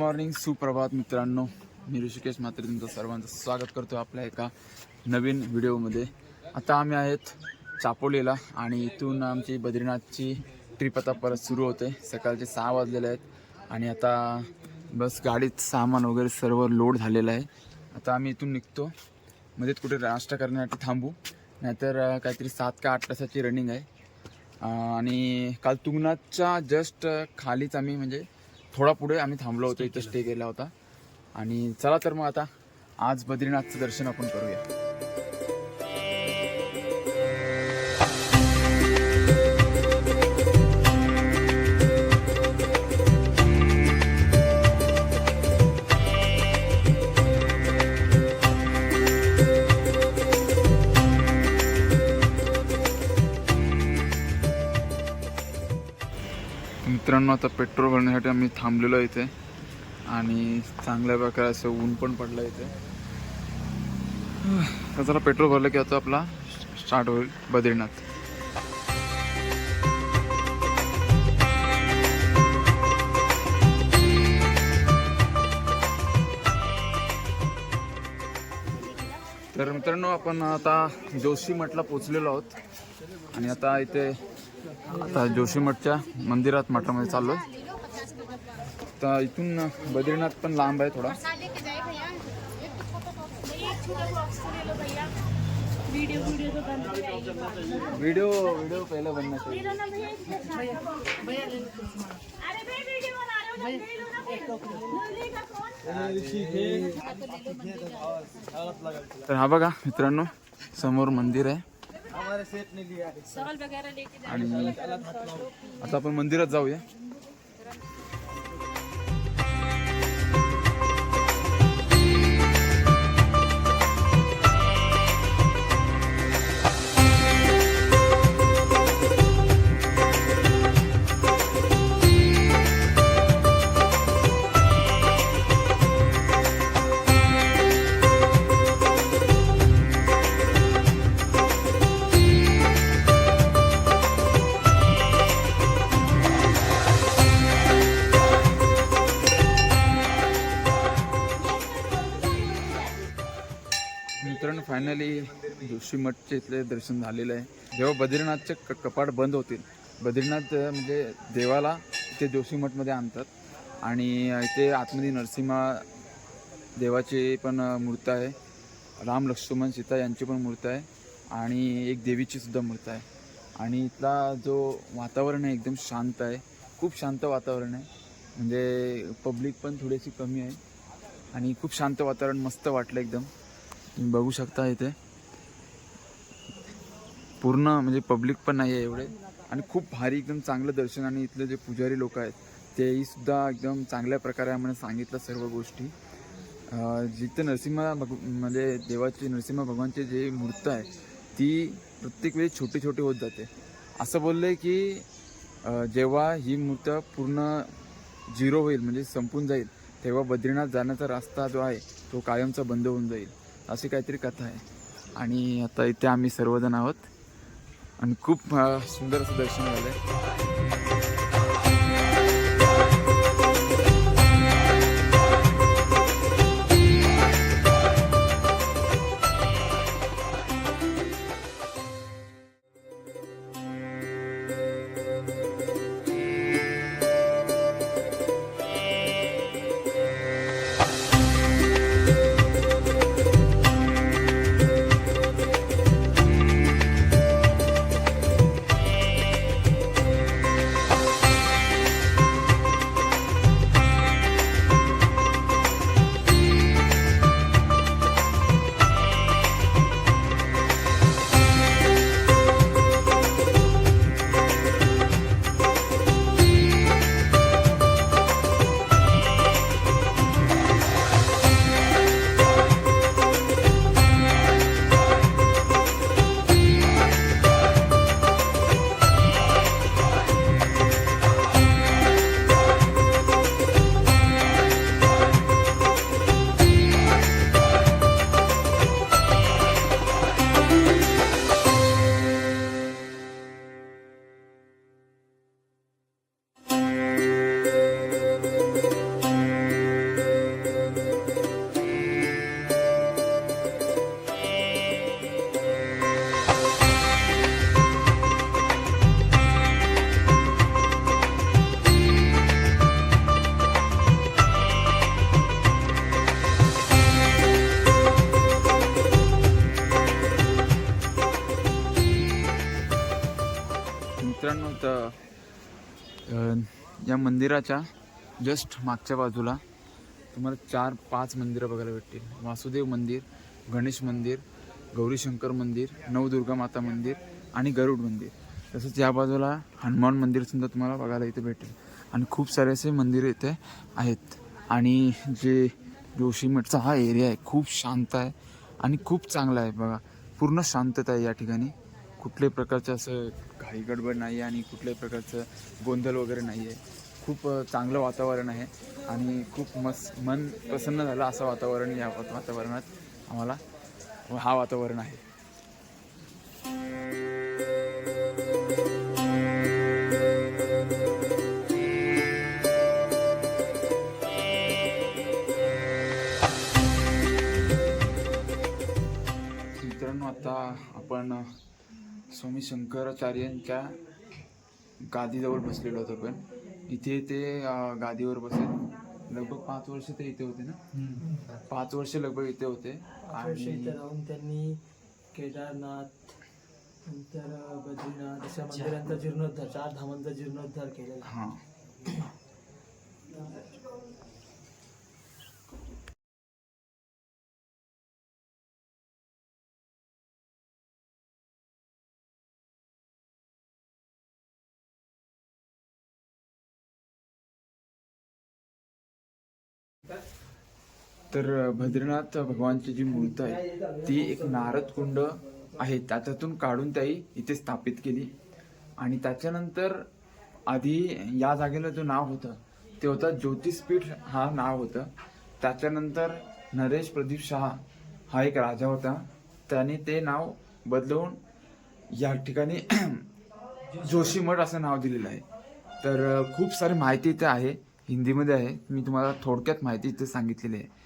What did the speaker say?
Morning, सुप्रभात मित्रांनो. मी ऋषिकेश म्हात्रे तुमचं सर्वांचं स्वागत करतो आपल्या एका नवीन व्हिडिओमध्ये. आता आम्ही आहेत चापोलीला आणि इथून आमची बद्रीनाथची ट्रिप आता परत सुरू होते. सकाळचे 6 वाजलेले आहेत आणि आता बस गाडीत सामान वगैरे सर्व लोड झालेलं आहे. आता आम्ही इथून निघतो. मध्येच कुठे नाश्ता करण्यासाठी थांबू, नाहीतर काहीतरी 7 का 8 तासाची रनिंग आहे. आणि काल तुंगनाथच्या जस्ट खालीच आम्ही म्हणजे थोडा पुढे आम्ही थांबलो होतो, इथं स्टे केला होता. आणि चला तर मग आता आज बद्रीनाथचं दर्शन आपण करूया. मित्रांनो, आता पेट्रोल भरण्यासाठी आम्ही थांबलेलो आहे इथे आणि चांगल्या प्रकारे असं ऊन पण पडलं इथे. तर जरा पेट्रोल भरलं की आता आपला स्टार्ट होईल बद्रीनाथ. तर मित्रांनो, आपण आता जोशीमठला पोचलेलो आहोत आणि आता इथे जोशीमठच्या मंदिरात मठामध्ये चाललो आहे. तर इथून बद्रीनाथ पण लांब आहे थोडा. व्हिडिओ पहिला बनना चाहिए. तर हा बघा मित्रांनो, समोर मंदिर आहे आणि आता आपण मंदिरात जाऊया. मित्रांनो, फायनली जोशीमठचे इथले दर्शन झालेलं आहे. जेव्हा बद्रीनाथचे कपाट बंद होतील, बद्रीनाथ म्हणजे देवाला इथे जोशीमठमध्ये आणतात आणि इथे आतमध्ये नरसिंह देवाची पण मूर्ती आहे, राम लक्ष्मण सीता यांची पण मूर्ती आहे आणि एक देवीची सुद्धा मूर्ती आहे. आणि इथला जो वातावरण आहे एकदम शांत आहे, खूप शांत वातावरण आहे. म्हणजे पब्लिक पण थोडीशी कमी आहे आणि खूप शांत वातावरण, मस्त वाटलं एकदम. तुम्ही बघू शकता इथे पूर्ण म्हणजे पब्लिक पण नाही आहे एवढे आणि खूप भारी एकदम चांगलं दर्शन. आणि इथले जे पुजारी लोक आहेत तेही सुद्धा एकदम चांगल्या प्रकारे आम्हाला सांगितलं सर्व गोष्टी. जिथे म्हणजे देवाची नरसिंह भगवानची जी मूर्ती आहे ती प्रत्येक वेळी छोटी छोटी होत जाते. असं बोलले की जेव्हा ही मूर्ती पूर्ण 0 होईल म्हणजे संपून जाईल, तेव्हा बद्रीनाथ जाण्याचा रस्ता जो आहे तो कायमचा बंद होऊन जाईल, अशी काहीतरी कथा आहे. आणि आता इथे आम्ही सर्वजण आहोत आणि खूप सुंदर असं दर्शन झालं. मित्रांनो तर या मंदिराच्या जस्ट मागच्या बाजूला तुम्हाला 4-5 मंदिरं बघायला भेटतील. वासुदेव मंदिर, गणेश मंदिर, गौरीशंकर मंदिर, नवदुर्गा माता मंदिर आणि गरुड मंदिर. तसंच या बाजूला हनुमान मंदिर सुद्धा तुम्हाला बघायला इथे भेटेल. आणि खूप सारे असे मंदिर इथे आहेत. आणि जे जोशीमठचा हा एरिया आहे खूप शांत आहे आणि खूप चांगला आहे. बघा पूर्ण शांतता आहे या ठिकाणी. कुठल्याही प्रकारचं असं घाई गडबड नाही आहे आणि कुठल्याही प्रकारचं गोंधळ वगैरे नाही आहे. खूप चांगलं वातावरण आहे आणि खूप मन प्रसन्न झालं असं वातावरण या वातावरणात आम्हाला हा वातावरण आहे. मित्रांनो आता आपण स्वामी शंकराचार्यांच्या गादीजवळ बसलेलो होतो. पण इथे ते गादीवर बसेल लगभग 5 वर्ष ते इथे होते ना. 5 वर्ष लगभग इथे होते. आणि इथे राहून त्यांनी केदारनाथ नंतर बद्रीनाथ अशा मंदिरांचा जीर्णोद्धार 4 धामांचा जीर्णोद्धार केलेला. हां तर बद्रीनाथ भगवानची जी मूर्त आहे ती एक नारद कुंड आहे त्याच्यातून काढून त्याही इथे स्थापित केली. आणि त्याच्यानंतर आधी या जागेला जो नाव होतं ते होतं ज्योतिषपीठ हा नाव होतं. त्याच्यानंतर नरेश प्रदीप शहा हा एक राजा होता. त्याने ते नाव बदलवून या ठिकाणी जोशीमठ असं नाव दिलेलं आहे. तर खूप सारी माहिती इथे आहे, हिंदीमध्ये आहे. मी तुम्हाला थोडक्यात माहिती इथे सांगितलेली आहे.